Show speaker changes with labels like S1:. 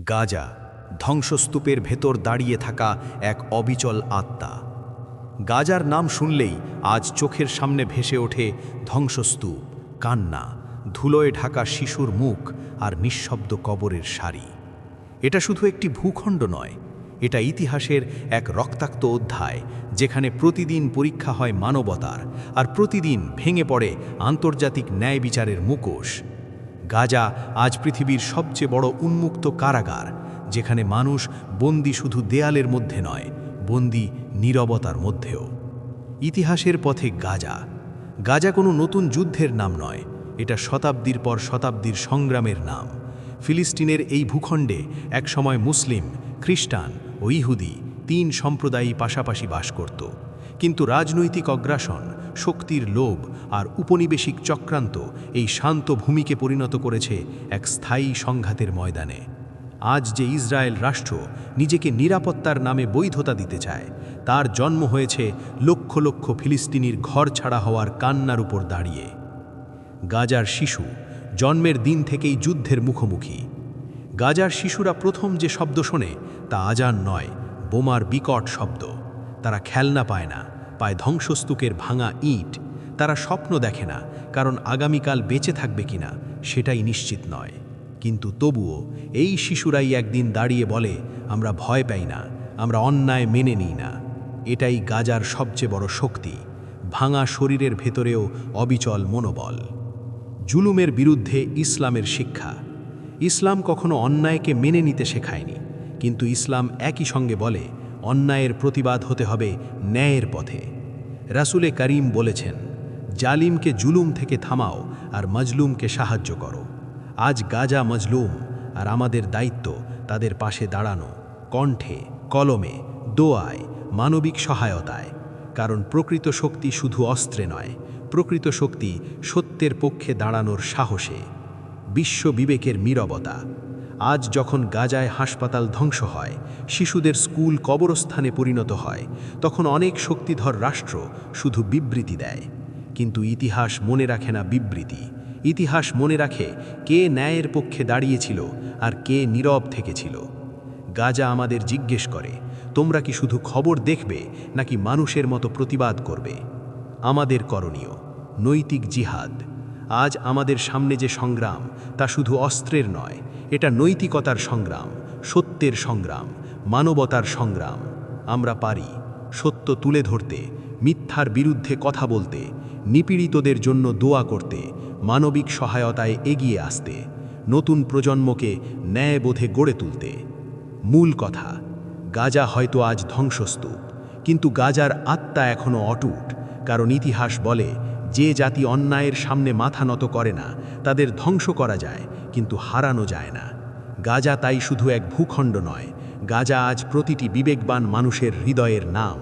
S1: গাজা, ধ্বংসস্তূপের ভেতর দাঁড়িয়ে থাকা এক অবিচল আত্মা। গাজার নাম শুনলেই আজ চোখের সামনে ভেসে ওঠে ধ্বংসস্তূপ, কান্না, ধুলোয় ঢাকা শিশুর মুখ আর নিঃশব্দ কবরের সারি। এটা শুধু একটি ভূখণ্ড নয়, এটা ইতিহাসের এক রক্তাক্ত অধ্যায়, যেখানে প্রতিদিন পরীক্ষা হয় মানবতার, আর প্রতিদিন ভেঙে পড়ে আন্তর্জাতিক ন্যায় বিচারের মুখোশ। গাজা আজ পৃথিবীর সবচেয়ে বড় উন্মুক্ত কারাগার, যেখানে মানুষ বন্দী শুধু দেয়ালের মধ্যে নয়, বন্দী নীরবতার মধ্যেও। ইতিহাসের পথে গাজা। গাজা কোনো নতুন যুদ্ধের নাম নয়, এটা শতাব্দীর পর শতাব্দীর সংগ্রামের নাম। ফিলিস্তিনের এই ভূখণ্ডে একসময় মুসলিম, খ্রিস্টান ও ইহুদি তিন সম্প্রদায়ই পাশাপাশি বাস করত। কিন্তু রাজনৈতিক অগ্রাসন, শক্তির লোভ আর উপনিবেশিক চক্রান্ত এই শান্ত ভূমিকে পরিণত করেছে এক স্থায়ী সংঘাতের ময়দানে। আজ যে ইসরায়েল রাষ্ট্র নিজেকে নিরাপত্তার নামে বৈধতা দিতে চায়, তার জন্ম হয়েছে লক্ষ লক্ষ ফিলিস্তিনির ঘর ছাড়া হওয়ার কান্নার উপর দাঁড়িয়ে। গাজার শিশু জন্মের দিন থেকেই যুদ্ধের মুখোমুখি। গাজার শিশুরা প্রথম যে শব্দ শোনে তা আজান নয়, বোমার বিকট শব্দ। তারা খেলনা পায় না, পায় ধ্বংসস্তূপের ভাঙা ইট। তারা স্বপ্ন দেখে না, কারণ আগামীকাল বেঁচে থাকবে কিনা সেটাই নিশ্চিত নয়। কিন্তু তবুও এই শিশুরাই একদিন দাঁড়িয়ে বলে, আমরা ভয় পাই না, আমরা অন্যায় মেনে নিই না। এটাই গাজার সবচেয়ে বড় শক্তি, ভাঙা শরীরের ভেতরেও অবিচল মনোবল। জুলুমের বিরুদ্ধে ইসলামের শিক্ষা। ইসলাম কখনো অন্যায়কে মেনে নিতে শেখায়নি, কিন্তু ইসলাম একই সঙ্গে বলে, অন্যায়ের প্রতিবাদ হতে হবে ন্যায়ের পথে। রাসূলে করিম বলেছেন, জালিমকে জুলুম থেকে থামাও আর মজলুমকে সাহায্য করো। আজ গাজা মজলুম, আর আমাদের দায়িত্ব তাদের পাশে দাঁড়ানো, কণ্ঠে, কলমে, দোয়ায়, মানবিক সহায়তায়। কারণ প্রকৃত শক্তি শুধু অস্ত্রে নয়, প্রকৃত শক্তি সত্যের পক্ষে দাঁড়ানোর সাহসে। বিশ্ব বিবেকের নীরবতা। আজ যখন গাজায় হাসপাতাল ধ্বংস হয়, শিশুদের স্কুল কবরস্থানে পরিণত হয়, তখন অনেক শক্তিধর রাষ্ট্র শুধু বিবৃতি দেয়। কিন্তু ইতিহাস মনে রাখে না বিবৃতি। ইতিহাস মনে রাখে কে ন্যায়ের পক্ষে দাঁড়িয়েছিল আর কে নীরব থেকেছিল। গাজা আমাদের জিজ্ঞেস করে, তোমরা কি শুধু খবর দেখবে নাকি মানুষের মতো প্রতিবাদ করবে? আমাদের করণীয় নৈতিক জিহাদ। আজ আমাদের সামনে যে সংগ্রাম, তা শুধু অস্ত্রের নয়, এটা নৈতিকতার সংগ্রাম, সত্যের সংগ্রাম, মানবতার সংগ্রাম। আমরা পারি সত্য তুলে ধরতে, মিথ্যার বিরুদ্ধে কথা বলতে, নিপীড়িতদের জন্য দোয়া করতে, মানবিক সহায়তায় এগিয়ে আসতে, নতুন প্রজন্মকে ন্যায়বোধে গড়ে তুলতে। মূল কথা, গাজা হয়তো আজ ধ্বংসস্তূপ, কিন্তু গাজার আত্মা এখনও অটুট। কারণ ইতিহাস বলে, যে জাতি অন্যায়ের সামনে মাথা নত করে না, তাদের ধ্বংস করা যায় কিন্তু হারানো যায় না। গাজা তাই শুধু এক ভূখণ্ড নয়, গাজা আজ প্রতিটি বিবেকবান মানুষের হৃদয়ের নাম।